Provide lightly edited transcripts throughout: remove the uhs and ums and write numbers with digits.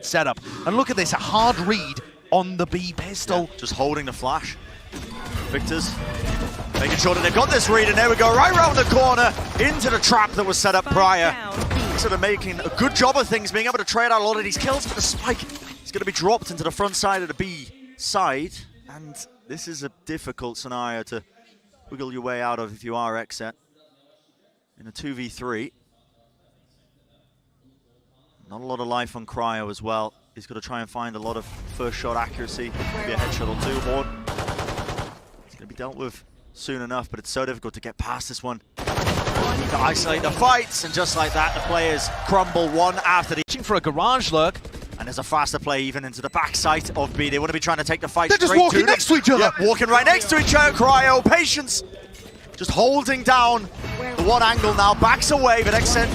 setup. And look at this, a hard read on the B pistol. Yeah, just holding the flash. Victor's making sure that they've got this read, and there we go, right around the corner, into the trap that was set up prior. Sort of making a good job of things, being able to trade out a lot of these kills, but the spike is going to be dropped into the front side of the B side. And this is a difficult scenario to wiggle your way out of if you are XSET. In a 2v3. Not a lot of life on Cryo as well. He's got to try and find a lot of first shot accuracy. Maybe a headshot or two. Horde. It's going to be dealt with soon enough, but it's so difficult to get past this one. To isolate the fights, and just like that, the players crumble one after the... For a garage lurk. And there's a faster play even into the backside of B. They want to be trying to take the fight They're straight just walking to next to each other. Yep, walking right next to each other. Cryo, patience. Just holding down the one angle now. Backs away, but XSET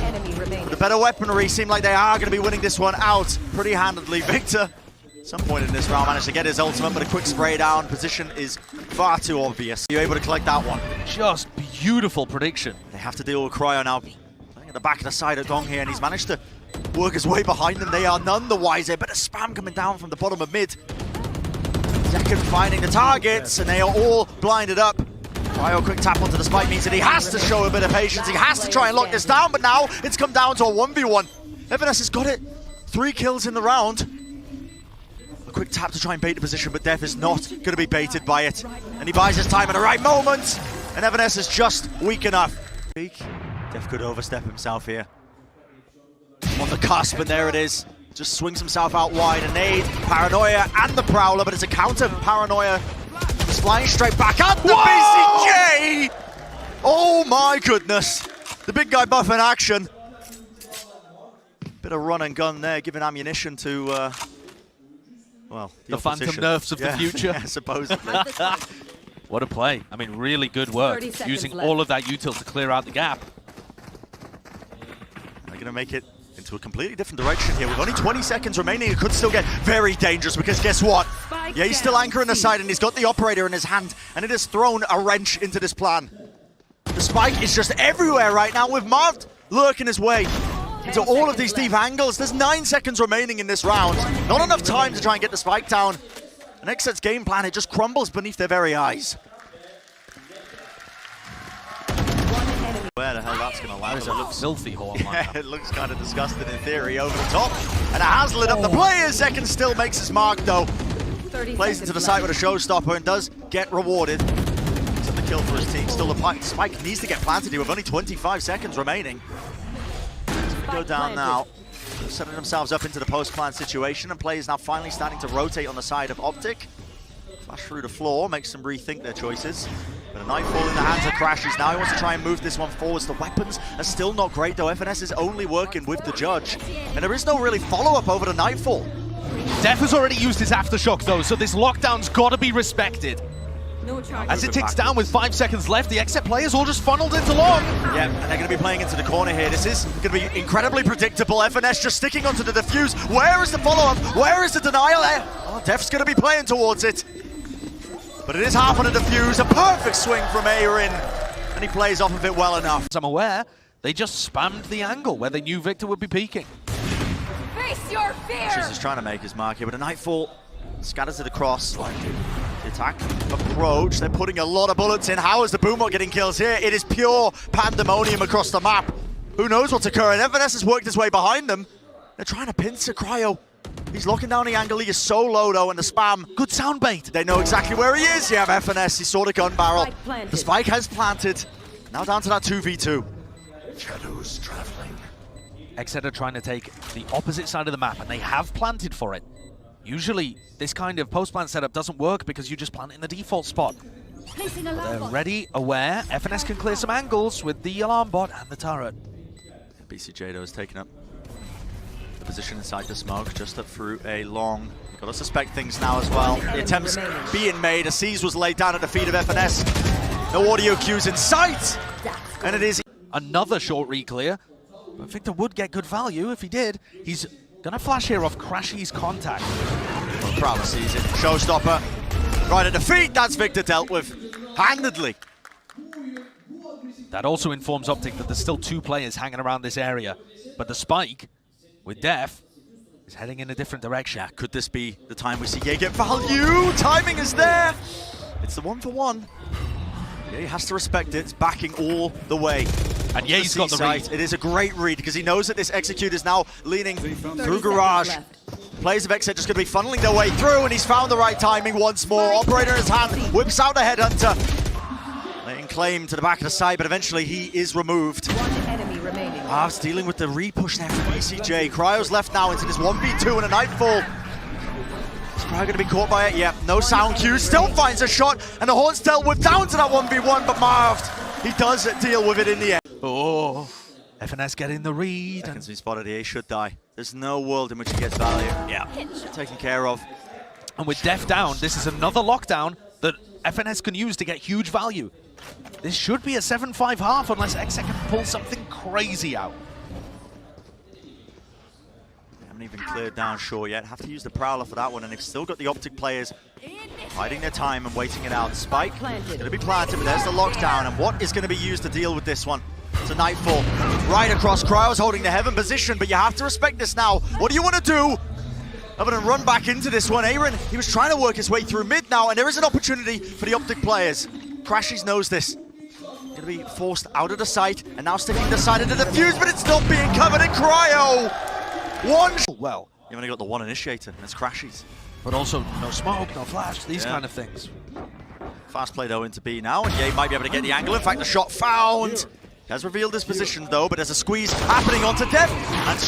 with a better weaponry, seem like they are going to be winning this one out pretty handedly. Victor, at some point in this round, managed to get his ultimate, but a quick spray down. Position is far too obvious. You're able to collect that one. Just beautiful prediction. They have to deal with Cryo now. Playing at the back of the side of Gong here, and he's managed to work his way behind them. They are none the wiser, but a spam coming down from the bottom of mid. Zekken finding the targets, and they are all blinded up. Cryo, quick tap onto the spike means that he has to show a bit of patience. He has to try and lock this down, but now it's come down to a 1v1. Evanes has got it. 3 kills in the round. A quick tap to try and bait the position, but dephh is not going to be baited by it. And he buys his time at the right moment. And Evanes is just weak enough. dephh could overstep himself here. On the cusp, and there it is. Just swings himself out wide. A nade, Paranoia, and the Prowler, but it's a counter. Paranoia just flying straight back at the BCJ! Oh my goodness. The big guy buff in action. Bit of run and gun there, giving ammunition to, well, the phantom nerfs of the future. Yeah, supposedly. What a play. I mean, really good work. Using all of that util to clear out the gap. They're going to make it into a completely different direction here. With only 20 seconds remaining, it could still get very dangerous, because guess what? Yeah, he's still anchoring the side, and he's got the operator in his hand, and it has thrown a wrench into this plan. The spike is just everywhere right now, with Marved lurking his way into all of these deep angles. There's 9 seconds remaining in this round. Not enough time to try and get the spike down. And XSET's game plan, it just crumbles beneath their very eyes. Where the hell that's going to land? It looks filthy, Horn. Yeah, it looks kind of disgusting in theory over the top. And it has lit up the players. Zekken still makes his mark though. Plays into the site with a showstopper and does get rewarded. It's the kill for his team. Still the spike needs to get planted here with only 25 seconds remaining. So we go down now. Setting themselves up into the post-plan situation, and players now finally starting to rotate on the side of OpTic. Flash through the floor, makes them rethink their choices. But a nightfall in the hands of crashies. Now he wants to try and move this one forwards. The weapons are still not great though. FNS is only working with the judge. And there is no really follow-up over the nightfall. dephh has already used his aftershock though, so this lockdown's got to be respected. As it ticks down with 5 seconds left, the XSET players all just funneled into long. Yeah, and they're going to be playing into the corner here. This is going to be incredibly predictable. FNS just sticking onto the defuse. Where is the follow-up? Where is the denial there? Oh, deph's going to be playing towards it. But it is half on a defuse. A perfect swing from AYRIN. And he plays off of it well enough. As I'm aware, they just spammed the angle where they knew Victor would be peeking. Face your fear! She's just trying to make his mark here, but a nightfall scatters it across. The attack approach, they're putting a lot of bullets in. How is the Boomot getting kills here? It is pure pandemonium across the map. Who knows what's occurring? Evanes has worked his way behind them. They're trying to pincer Cryo. He's locking down the angle. He is so low though, and the spam. Good sound bait. They know exactly where he is. You have FNS. He saw the gun barrel. The spike has planted. Now down to that 2v2. Shadows traveling. XSET are trying to take the opposite side of the map, and they have planted for it. Usually, this kind of post-plant setup doesn't work because you just plant in the default spot. They're ready, aware. FNS can clear some angles with the alarm bot and the turret. BCJ though is taking up the position inside the smoke, just up through a long. Got to suspect things now as well. The attempts being made. A seize was laid down at the feet of FNS. No audio cues in sight, and it is another short re-clear. But Victor would get good value if he did. He's gonna flash here off crashies contact. Prowler sees it. Showstopper right at the feet. That's Victor dealt with handedly. That also informs OpTic that there's still 2 players hanging around this area. But the spike with dephh He's heading in a different direction. Yeah, could this be the time we see Ye get value? Timing is there. It's the 1-for-1. Ye has to respect it. It's backing all the way. And Ye's got the read. It is a great read because he knows that this execute is now leaning through garage. Players of XSET just going to be funneling their way through, and he's found the right timing once more. Operator in his hand, whips out the headhunter. Laying claim to the back of the side, but eventually he is removed. One enemy remaining. Marv's dealing with the re-push there from BCJ. Cryo's left now into this 1v2 and a nightfall. Is Cryo going to be caught by it? Yeah, no sound cue. Still finds a shot, and the Horn's dealt with down to that 1v1, but Marved, he does deal with it in the end. Oh, FNS getting the read. Seconds been spotted here, he should die. There's no world in which he gets value. Yeah, taken care of. And with dephh down, this is another lockdown that FNS can use to get huge value. This should be a 7-5 half unless XSET can pull something crazy out. They haven't even cleared down shore yet. Have to use the Prowler for that one, and they've still got the OpTic players hiding their time and waiting it out. Spike is going to be planted, but there's the lockdown, and what is going to be used to deal with this one? It's a nightfall. Right across, Cryo's holding the heaven position, but you have to respect this now. What do you want to do? Other than run back into this one. AYRIN, he was trying to work his way through mid now, and there is an opportunity for the OpTic players. Crashies knows this. Going to be forced out of the sight, and now sticking the side into the fuse, but it's not being covered in Cryo. Well, You've only got the one initiator, and it's Crashies. but also no smoke, no flash, these kind of things. Fast play though into B now, and Ye might be able to get the angle. In fact, the shot found. He has revealed his position though, but there's a squeeze happening onto dephh, and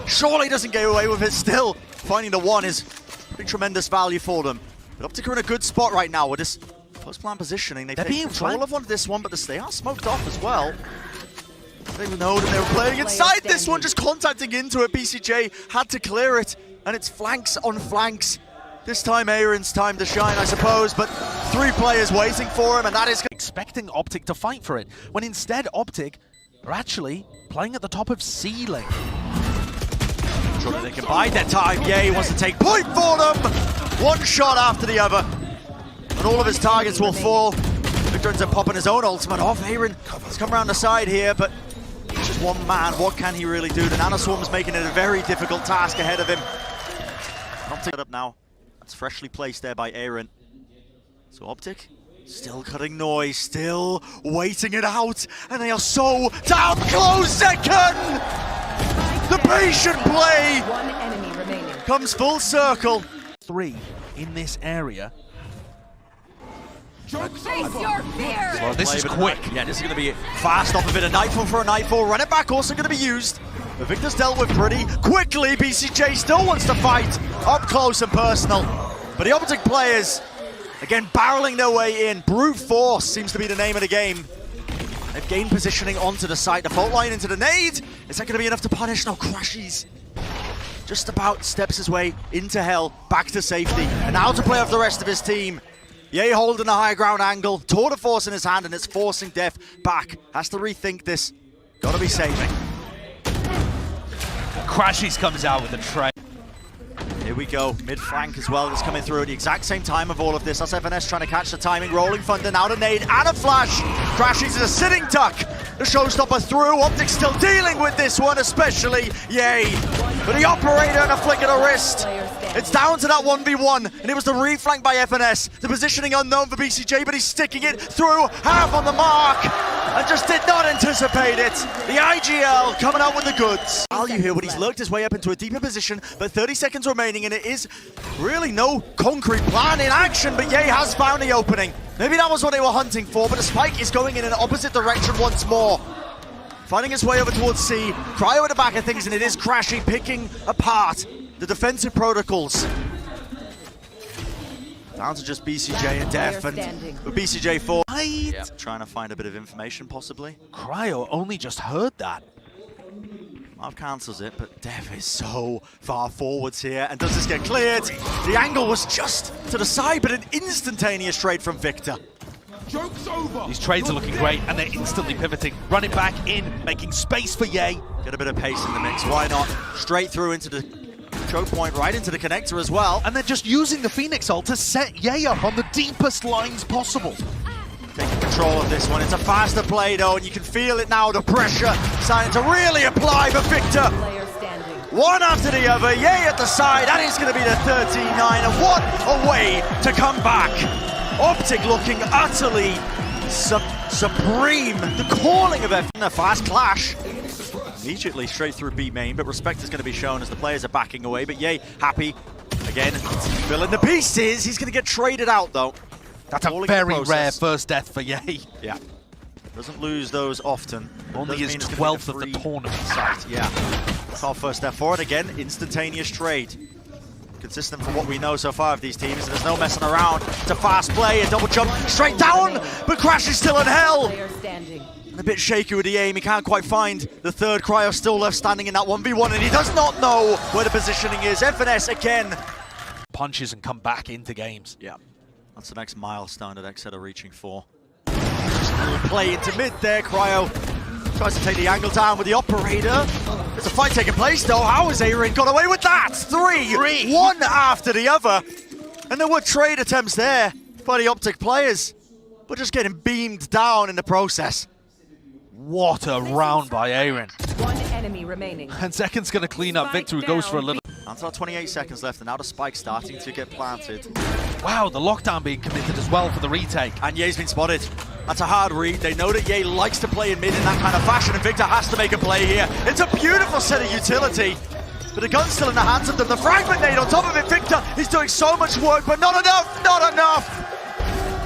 surely doesn't get away with it still. Finding the one is pretty tremendous value for them. But OpTic are in a good spot right now with this post-plan positioning. They've taken control of this one, but they are smoked off as well. They know that they were playing inside this one, just contacting into it. BCJ had to clear it, and it's flanks on flanks. This time AYRIN's time to shine, I suppose, but 3 players waiting for him, and that is Expecting OpTic to fight for it, when instead OpTic are actually playing at the top of C lane. sure that they can bide their time. Ye wants to take point for them. One shot after the other, and all of his targets will fall. Victor ends up popping his own ultimate off. AYRIN has come around the side here, but it's just one man. What can he really do? The Nanoswarm's making it a very difficult task ahead of him. OpTic up now. That's freshly placed there by AYRIN. So OpTic still cutting noise, still waiting it out, and they are so down close. Zekken! The patient play One enemy remaining. comes full circle. 3 in this area. Face your fear! Well, this Play, is but quick. Yeah, this is going to be fast off of it. A nightfall for a nightfall. Run it back also going to be used. But Victor's dealt with pretty quickly. BCJ still wants to fight up close and personal. But the OpTic players, again, barreling their way in. Brute force seems to be the name of the game. They've gained positioning onto the site. The fault line into the nade. Is that going to be enough to punish? No, crashies. Just about steps his way into hell, back to safety. And now to play off the rest of his team. Ye holding a high ground angle, tour de force in his hand, and it's forcing dephh back. Has to rethink this. Gotta be saving. Crashies comes out with a tray. Here we go, mid flank as well, that's coming through at the exact same time of all of this. That's FNS trying to catch the timing, rolling thunder, now to nade, and a flash. Crashies is a sitting duck. The showstopper through, OpTic still dealing with this one, especially Ye. But the operator and a flick of the wrist. It's down to that 1v1, and it was the reflank by FNS. The positioning unknown for BCJ, but he's sticking it through, half on the mark, and just did not anticipate it. The IGL coming out with the goods. Value here, when he's lurked his way up into a deeper position, but 30 seconds remaining, and it is really no concrete plan in action, but Ye has found the opening. Maybe that was what they were hunting for, but the spike is going in an opposite direction once more. Finding his way over towards C, Cryo at the back of things, and it is Crashy picking apart the defensive protocols. Down to just BCJ and dephh, and with BCJ 4. Yeah, trying to find a bit of information, possibly. Cryo only just heard that. Marv cancels it, but dephh is so far forwards here, and does this get cleared? The angle was just to the side, but an instantaneous trade from Victor. Joke's over. These trades are looking great, and they're instantly pivoting. Run it back in, making space for Ye. Get a bit of pace in the mix, why not? Straight through into the choke point, right into the connector as well. And they're just using the Phoenix ult to set Ye up on the deepest lines possible. Taking control of this one. It's a faster play though, and you can feel it now, the pressure starting to really apply for Victor. Player standing. One after the other, Yay at the side, and it's going to be the 13-9, and what a way to come back. OpTic looking utterly supreme. The calling of F in a fast clash. Immediately straight through B main, but respect is going to be shown as the players are backing away, but Yay happy. Again, filling the pieces. He's going to get traded out, though. That's a very rare first death for Yay. Yeah. Doesn't lose those often. Only his 12th of the tournament. Site. Yeah. That's our first step forward. Again, instantaneous trade. Consistent from what we know so far of these teams. There's no messing around. It's a fast play, a double jump straight down, but Crash is still in hell. And a bit shaky with the aim. He can't quite find the third. Cryo still left standing in that 1v1, and he does not know where the positioning is. FNS again. Punches and come back into games. Yeah. That's the next milestone that XSET are reaching for. Just a little play into mid there. Cryo tries to take the angle down with the operator. There's a fight taking place though. How has AYRIN got away with that? Three, one after the other. And there were trade attempts there by the OpTic players, but just getting beamed down in the process. What a round by AYRIN. One enemy remaining. And Zekken's going to clean up. Victor, who goes for a little. Until 28 seconds left, and now the spike starting to get planted. Wow, the lockdown being committed as well for the retake. And Ye's been spotted. That's a hard read. They know that Ye likes to play in mid in that kind of fashion, and Victor has to make a play here. It's a beautiful set of utility, but the gun's still in the hands of them. The fragment nade on top of it. Victor is doing so much work, but not enough, not enough.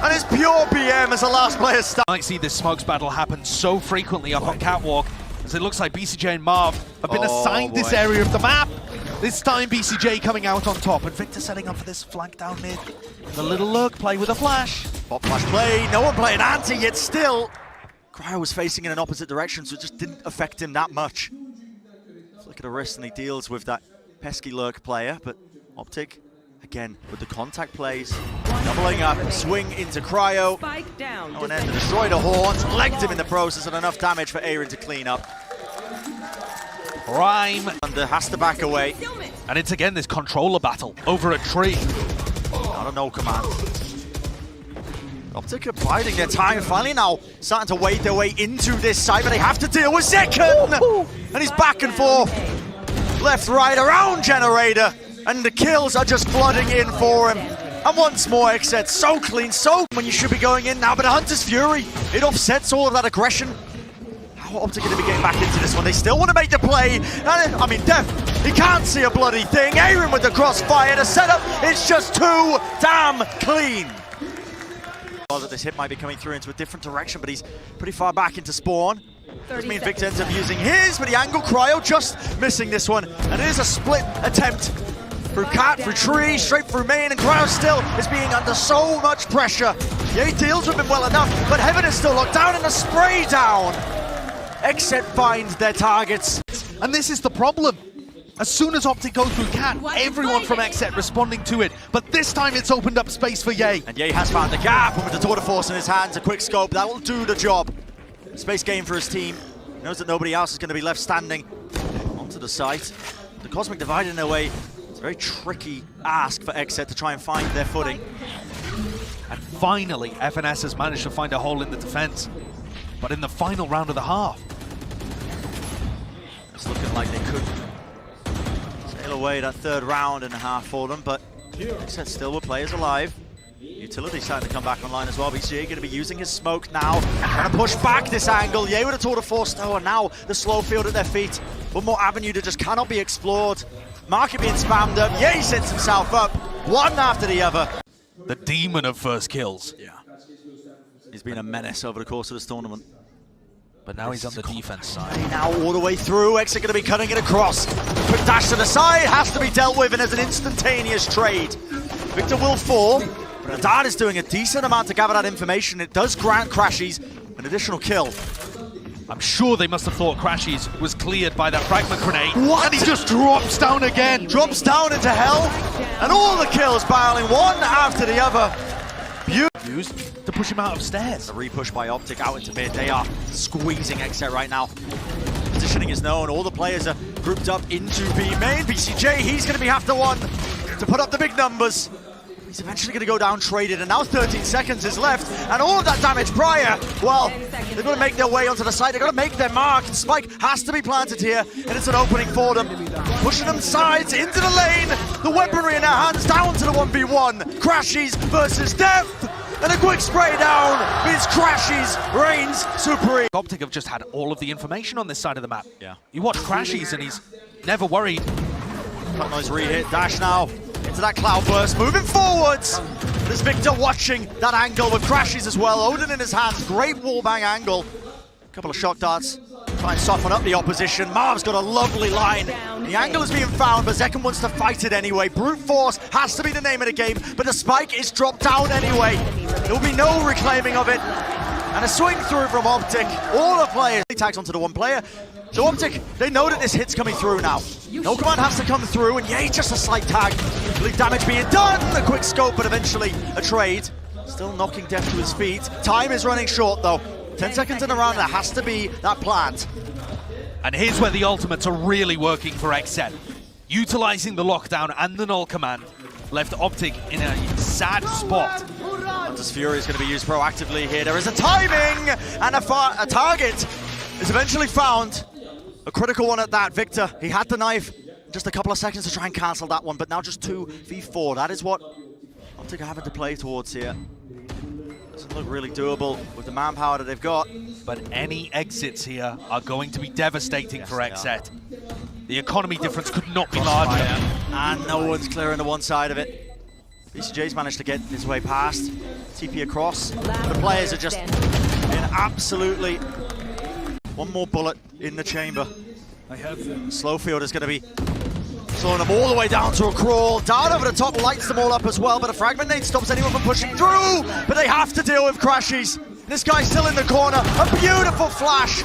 And it's pure BM as the last player starts. I might see this smokes battle happen so frequently up on Catwalk, as it looks like BCJ and Marv have been assigned this area of the map. This time BCJ coming out on top, and Victor setting up for this flank down mid. The little look, play with a flash. Pop flash play, no one playing anti, yet still. Cryo was facing in an opposite direction, so it just didn't affect him that much. Flick at the wrist and he deals with that pesky lurk player, but OpTic, again, with the contact plays, doubling up, swing into Cryo. Spike down. Oh, and then to destroy the horns, legged him in the process, and enough damage for AYRIN to clean up. Prime. Under has to back away. And it's again this controller battle over a tree. Not a no command. OpTic are biding their time, finally now starting to wade their way into this side, but they have to deal with zekken! And he's back and forth. Left, right, around generator. And the kills are just flooding in for him. And once more, XSET so clean, so when you should be going in now, but a Hunter's Fury, it offsets all of that aggression. How OpTic going to be getting back into this one? They still want to make the play. And I mean, dephh, he can't see a bloody thing. AYRIN with the crossfire. The setup, it's just too damn clean. Well, that this hit might be coming through into a different direction, but he's pretty far back into spawn. Doesn't mean Victor ends up using his, but the angle Cryo just missing this one. And it is a split attempt. Through cat, through tree, straight through main, and Cryo still is being under so much pressure. Ye deals with him well enough, but Heaven is still locked down and the spray down. XSET finds their targets. And this is the problem. As soon as OpTic go through cat, everyone from XSET responding to it. But this time it's opened up space for Ye. And Ye has found the gap, and with the tour de force in his hands, a quick scope, that will do the job. Space game for his team. Knows that nobody else is going to be left standing. Onto the site. The Cosmic Divide in their way. It's a very tricky ask for XSET to try and find their footing. And finally, FNS has managed to find a hole in the defense. But in the final round of the half, it's looking like they could sail away that third round and a half for them, but XSET still with players alive. Utility starting to come back online as well. BCJ going to be using his smoke now, trying to push back this angle. Ye with a tour de force though, and now the slow field at their feet. One more avenue that just cannot be explored. Market being spammed up. Ye sets himself up, one after the other. The demon of first kills. Yeah. He's been a menace over the course of this tournament. But now he's on the defense side. Now all the way through, XSET going to be cutting it across. Quick dash to the side, has to be dealt with, and as an instantaneous trade. Victor will fall, but Adad is doing a decent amount to gather that information. It does grant crashies an additional kill. I'm sure they must have thought crashies was cleared by that fragment grenade. What? And he just drops down again. Drops down into hell, and all the kills barreling one after the other. Used to push him out of stairs. A repush by OpTic out into mid. They are squeezing XSET right now. Positioning is known. All the players are grouped up into B main. BCJ, he's going to be half the one to put up the big numbers. He's eventually going to go down traded, and now 13 seconds is left, and all of that damage prior, well, they've got to make their way onto the side, they've got to make their mark, and Spike has to be planted here, and it's an opening for them. Pushing them sides into the lane, the weaponry in their hands, down to the 1v1. Crashies versus dephh, and a quick spray down means Crashies reigns supreme. OpTic have just had all of the information on this side of the map. Yeah. You watch Crashies and he's never worried. Cut noise re-hit, dash now into that cloud burst, moving forwards. There's Victor watching that angle with Crashies as well. Odin in his hands, great wallbang angle. A couple of shock darts, try and soften up the opposition. Marv's got a lovely line. The angle is being found, but zekken wants to fight it anyway. Brute force has to be the name of the game, but the spike is dropped down anyway. There will be no reclaiming of it. And a swing through from OpTic. All the players. He tags onto the one player. So OpTic, they know that this hit's coming through now. No command has to come through, and yay, just a slight tag. Bleed damage being done, a quick scope, but eventually a trade. Still knocking dephh to his feet. Time is running short though. 10 seconds in a round, there has to be that plant. And here's where the ultimates are really working for XSET. Utilizing the lockdown and the null command left OpTic in a sad spot. Hunter's Fury is going to be used proactively here. There is a timing, and a target is eventually found. A critical one at that. Victor, he had the knife. Just a couple of seconds to try and cancel that one, but now just 2v4. That is what OpTic are having to play towards here. Doesn't look really doable with the manpower that they've got. But any exits here are going to be devastating for XSET. The economy difference could not be larger. And no one's clearing the one side of it. BCJ's managed to get his way past. TP across. The players are just in absolutely... One more bullet in the chamber. Slowfield is going to be slowing them all the way down to a crawl. Dart over the top lights them all up as well, but a fragment nade stops anyone from pushing through. But they have to deal with Crashies. This guy's still in the corner. A beautiful flash.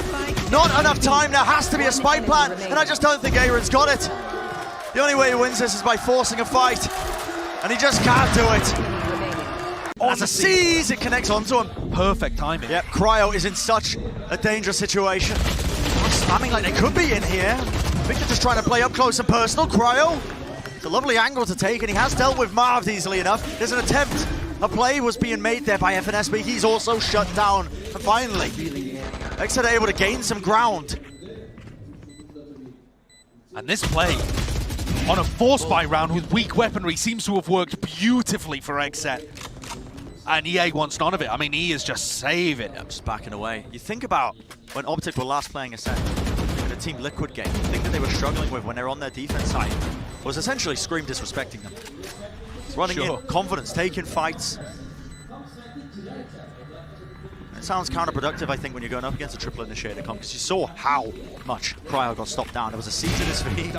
Not enough time. There has to be a spike plant, and I just don't think AYRIN's got it. The only way he wins this is by forcing a fight, and he just can't do it. As a seize, it connects onto him. Perfect timing. Yep, Cryo is in such a dangerous situation. Slamming like they could be in here. I think they're just trying to play up close and personal. Cryo, it's a lovely angle to take, and he has dealt with Marved easily enough. There's an attempt. A play was being made there by FNS, but he's also shut down. And finally, XSET are able to gain some ground. And this play on a force buy round with weak weaponry seems to have worked beautifully for XSET. And EA wants none of it. I mean, he is just saving. Yep, just backing away. You think about when OpTic were last playing a set in a Team Liquid game, the thing that they were struggling with when they're on their defense side was essentially Scream disrespecting them. Running in, confidence, taking fights. It sounds counterproductive, I think, when you're going up against a triple initiator comp, because you saw how much Cryo got stopped down. There was a siege at his feet.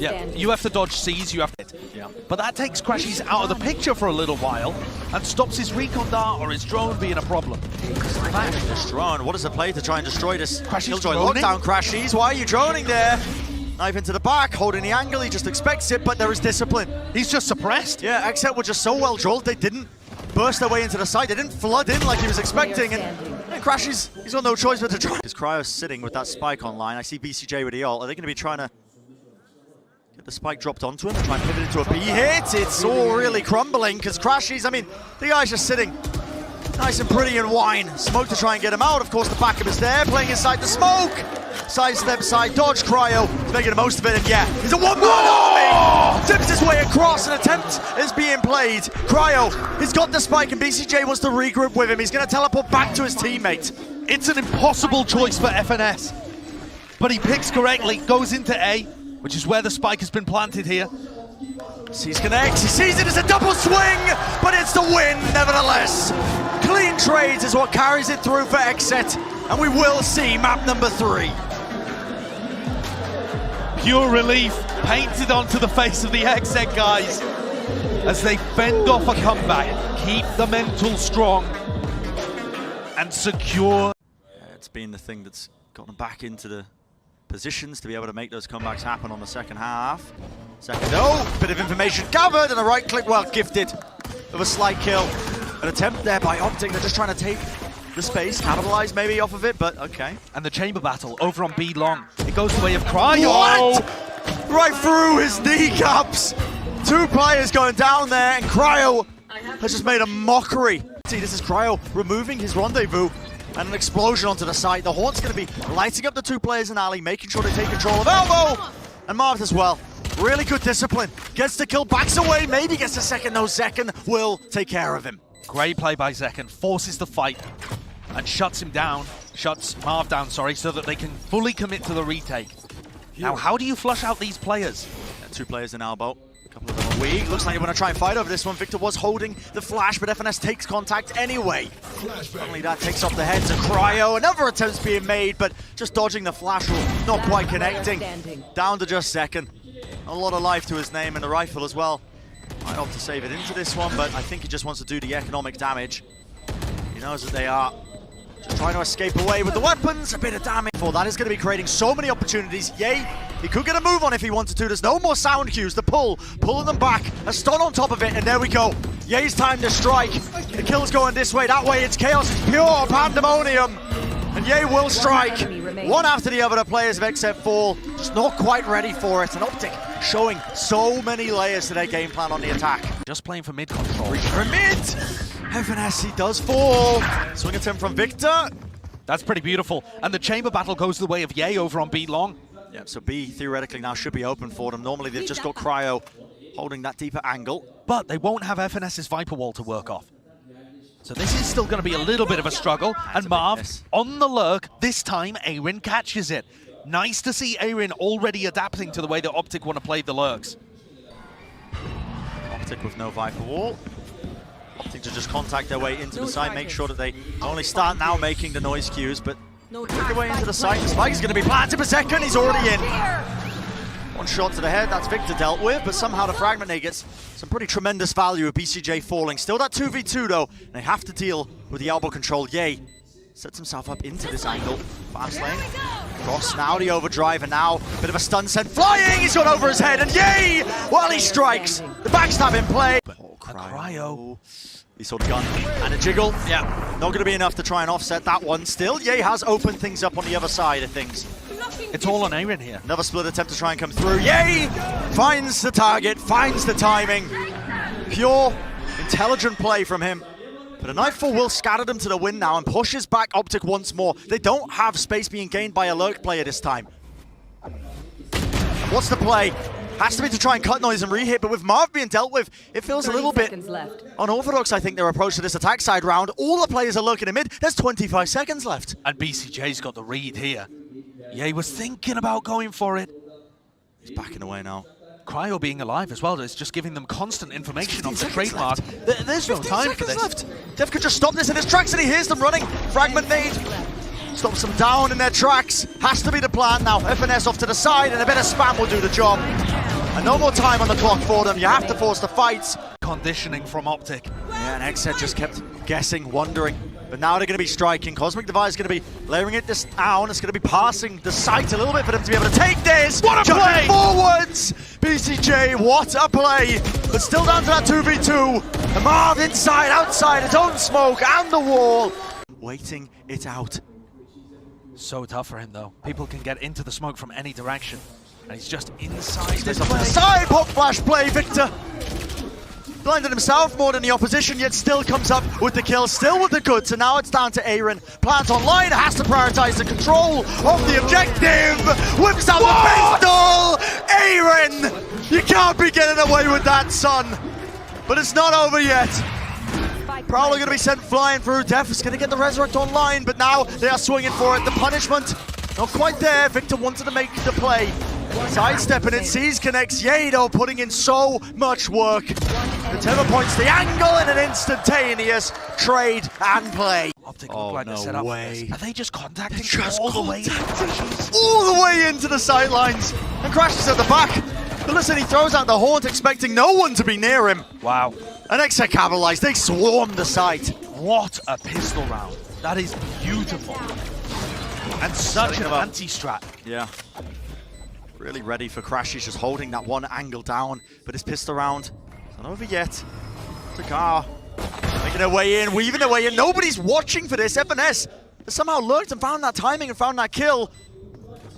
Yeah, you have to dodge C's, you have to... Yeah. But that takes Crashies out of the picture for a little while and stops his recon dart or his drone being a problem. This drone, what is the play to try and destroy this Killjoy droning? lockdown, Crashies? Why are you droning there? Knife into the back, holding the angle, he just expects it, but there is discipline. He's just suppressed. Yeah, XSET were just so well drilled, they didn't burst their way into the side, they didn't flood in like he was expecting, and Crashies, he's got no choice but to try. Because Cryo's sitting with that spike online. I see BCJ with the ult. Are they going to be trying to get the spike dropped onto him and try and pivot into a B hit? It's all really crumbling, because Crashies, I mean, the guy's just sitting nice and pretty in wine. Smoke to try and get him out. Of course, the backup is there, playing inside the smoke. Sidestep, side dodge, Cryo. He's making the most of it, and yeah, he's a one-man army! Tips his way across, an attempt is being played. Cryo, he's got the spike, and BCJ wants to regroup with him. He's going to teleport back to his teammate. It's an impossible choice for FNS. But he picks correctly, goes into A, which is where the spike has been planted here. Sees connects, he sees it as a double swing, but it's the win nevertheless. Clean trades is what carries it through for XSET, and we will see map number 3. Pure relief painted onto the face of the XSET guys as they fend off a comeback, keep the mental strong, and secure. It's been the thing that's got them back into the positions to be able to make those comebacks happen on the second half. Bit of information gathered, and a right click, well, gifted of a slight kill. An attempt there by OpTic, they're just trying to take the space, capitalize maybe off of it, but okay. And the chamber battle over on B long. It goes the way of Cryo. What? Right through his kneecaps. Two players going down there, and Cryo has just made a mockery. See, this is Cryo removing his rendezvous, and an explosion onto the site. The Haunt's going to be lighting up the two players in alley, making sure they take control of Elbow, and Marved as well. Really good discipline. Gets the kill, backs away, maybe gets the second. No, zekken will take care of him. Great play by zekken, forces the fight and shuts him down, shuts Marv down, sorry, so that they can fully commit to the retake. Now, how do you flush out these players? Two players in Elbow. A couple of them are weak. Looks like they want to try and fight over this one. Victor was holding the flash, but FNS takes contact anyway. Only that takes off the heads of Cryo. Another attempt's being made, but just dodging the flash rule, not quite connecting. Down to just zekken. A lot of life to his name and the rifle as well. Might opt to save it into this one, but I think he just wants to do the economic damage. He knows that they are just trying to escape away with the weapons. A bit of damage. For that is going to be creating so many opportunities. Yay, he could get a move on if he wanted to. There's no more sound cues. The pull, pulling them back. A stun on top of it, and there we go. Ye's time to strike. The kill's going this way, that way. It's chaos, it's pure pandemonium. And Ye will strike. One after the other, the players of XSET fall. Just not quite ready for it. And OpTic showing so many layers to their game plan on the attack. Just playing for mid control. For mid! FNS, he does fall. Swing attempt from Victor. That's pretty beautiful. And the chamber battle goes the way of Ye over on B long. Yeah, so B theoretically now should be open for them. Normally they've just got Cryo holding that deeper angle. But they won't have FNS's Viper Wall to work off. So this is still going to be a little bit of a struggle. And Marv on the lurk. This time AYRIN catches it. Nice to see AYRIN already adapting to the way that OpTic want to play the lurks. OpTic with no Viper Wall. OpTic to just contact their way into the site, make sure that they only start now making the noise cues, but make their way into the site. The spike is going to be planted per second. He's already in. One shot to the head, that's Victor dealt with, but somehow the fragment nade gets some pretty tremendous value with BCJ falling. Still that 2v2 though, and they have to deal with the elbow control. Ye sets himself up into this angle. Fast lane. Cross now the overdrive, and now a bit of a stun sent flying. He's got over his head, and Ye, well, he strikes. The backstab in play. Oh, Cryo. He saw the gun and a jiggle. Yeah, not going to be enough to try and offset that one. Still, Ye has opened things up on the other side of things. It's all on AYRIN here. Another split attempt to try and come through. Ye finds the target, finds the timing. Pure, intelligent play from him. But a Nightfall will scatter them to the wind now and pushes back OpTic once more. They don't have space being gained by a lurk player this time. What's the play? Has to be to try and cut noise and re-hit, but with Marv being dealt with, it feels a little bit unorthodox, I think, their approach to this attack side round. All the players are lurking in mid. There's 25 seconds left. And BCJ's got the read here. Ye was thinking about going for it. He's backing away now. Cryo being alive as well is just giving them constant information on the trademark. There's no time for this. Left. dephh could just stop this in his tracks, and he hears them running. Fragment nade stops them down in their tracks. Has to be the plan now. FNS off to the side, and a bit of spam will do the job. And no more time on the clock for them. You have to force the fights. Conditioning from OpTic. Yeah, and XSET just kept guessing, wondering. But now they're going to be striking. Cosmic Divide is going to be layering it down. It's going to be passing the site a little bit for them to be able to take this. What a play! Forwards! BCJ, what a play! But still down to that 2v2. And Marv inside, outside, his own smoke and the wall. Waiting it out. So tough for him though. People can get into the smoke from any direction. And he's just inside this off to the side, pop flash play, Victor. Blinded himself more than the opposition, yet still comes up with the kill, still with the goods. And now it's down to AYRIN. Plant online, has to prioritize the control of the objective. Whips out the pistol. AYRIN, you can't be getting away with that, son. But it's not over yet. Probably going to be sent flying through. dephh is going to get the Resurrect online, but now they are swinging for it. The punishment, not quite there. Victor wanted to make the play. Sidestepping it, sees connects. Yado putting in so much work. The tether points the angle in an instantaneous trade and play. OpTic look like they're set up for this. Are they just contacting all the way? All the way into the sidelines. And crashes at the back. But listen, he throws out the Haunt, expecting no one to be near him. Wow. And XSET capitalized. They swarmed the site. What a pistol round. That is beautiful. And such an anti-strat. Yeah. Really ready for crashies, just holding that one angle down. But his pistol round is not over yet. Takar making their way in, weaving their way in. Nobody's watching for this. FNS has somehow lurked and found that timing and found that kill.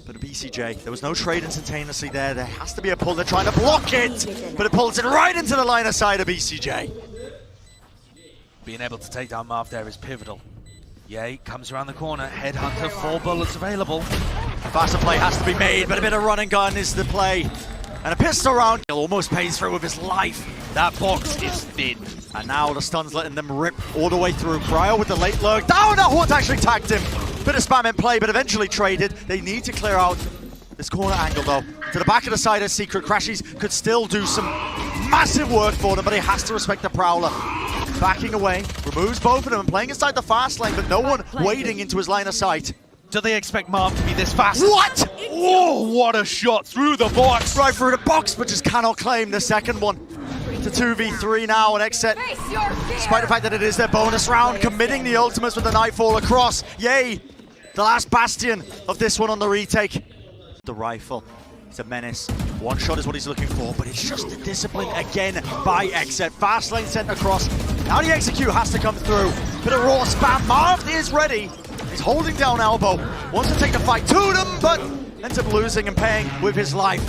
But it'll be BCJ. There was no trade instantaneously there. There has to be a pull. They're trying to block it, but it pulls it right into the line of sight of BCJ. Being able to take down Marved there is pivotal. Yay, comes around the corner. Headhunter, 4 bullets available. Faster play has to be made, but a bit of run and gun is the play. And a pistol round. He almost pays through with his life. That box is thin. And now the stun's letting them rip all the way through. Cryo with the late lurk. Down! Hort actually tagged him. Bit of spam in play, but eventually traded. They need to clear out this corner angle, though. To the back of the side of Secret. Crashies could still do some massive work for them, but he has to respect the Prowler. Backing away, removes both of them and playing inside the fast lane, but no one wading into his line of sight. Do they expect Marved to be this fast? What? Oh, what a shot through the box. Right through the box, but just cannot claim the second one. To 2v3 now, and XSET, despite the fact that it is their bonus round, committing the ultimates with the Nightfall across. Yay! The last bastion of this one on the retake. The rifle. It's a menace. One shot is what he's looking for, but it's just the discipline again by XSET. Fast lane sent across. Now the execute has to come through. Bit of raw spam. Marved is ready. He's holding down elbow. Wants to take the fight to them, but ends up losing and paying with his life.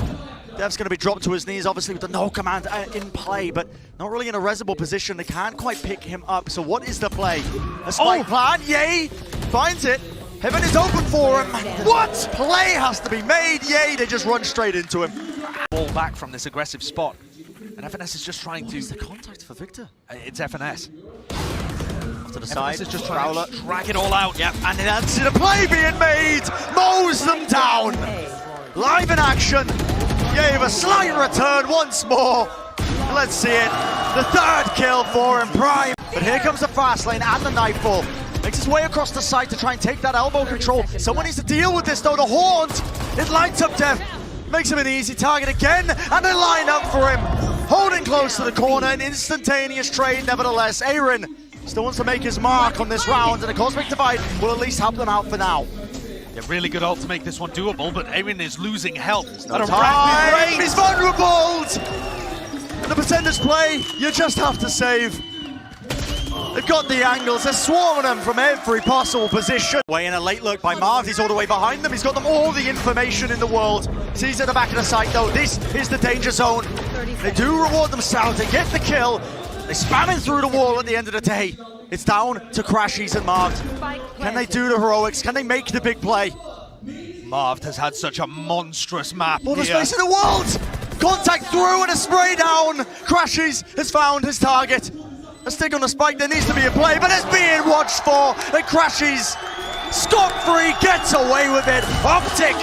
deph's going to be dropped to his knees, obviously, with the no command in play, but not really in a resible position. They can't quite pick him up. So what is the play? A spike plan. Yay! Finds it. Heaven is open for him. What? Play has to be made. Yay! They just run straight into him. Ball back from this aggressive spot. And FNS is just trying to... What's the contact for Victor? It's FNS. To the side. FNS is just trying to drag it all out. Yep, and that's the play being made. Mows them down. Live in action. Gave a slight return once more. Let's see it. The third kill for him, Prime. But here comes the fast lane and the Nightfall. Makes his way across the site to try and take that elbow control. Someone needs to deal with this though. The Haunt. It lights up dephh. Makes him an easy target again. And they line up for him. Holding close to the corner. An instantaneous trade nevertheless. AYRIN still wants to make his mark on this round. And the Cosmic Divide will at least help them out for now. Yeah, really good ult to make this one doable, but AYRIN is losing health No at a time. rapid rate. He's vulnerable! And the percentage play, you just have to save. They've got the angles, they're swarming them from every possible position. Way in a late lurk by Marved, he's all the way behind them. He's got them all the information in the world. Sees at the back of the site though, this is the danger zone. They do reward themselves, they get the kill. They're spamming through the wall at the end of the day. It's down to crashies and Marved. Can they do the heroics? Can they make the big play? Marved has had such a monstrous map All the here. space in the world! Contact through and a spray down! Crashies has found his target. A stick on the spike, there needs to be a play, but it's being watched for. And Crashies, scot-free, gets away with it. OpTic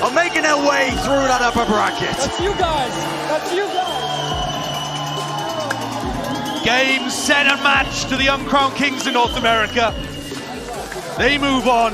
are making their way through that upper bracket. That's you guys! That's you guys! Game, set and match to the uncrowned kings in North America. They move on.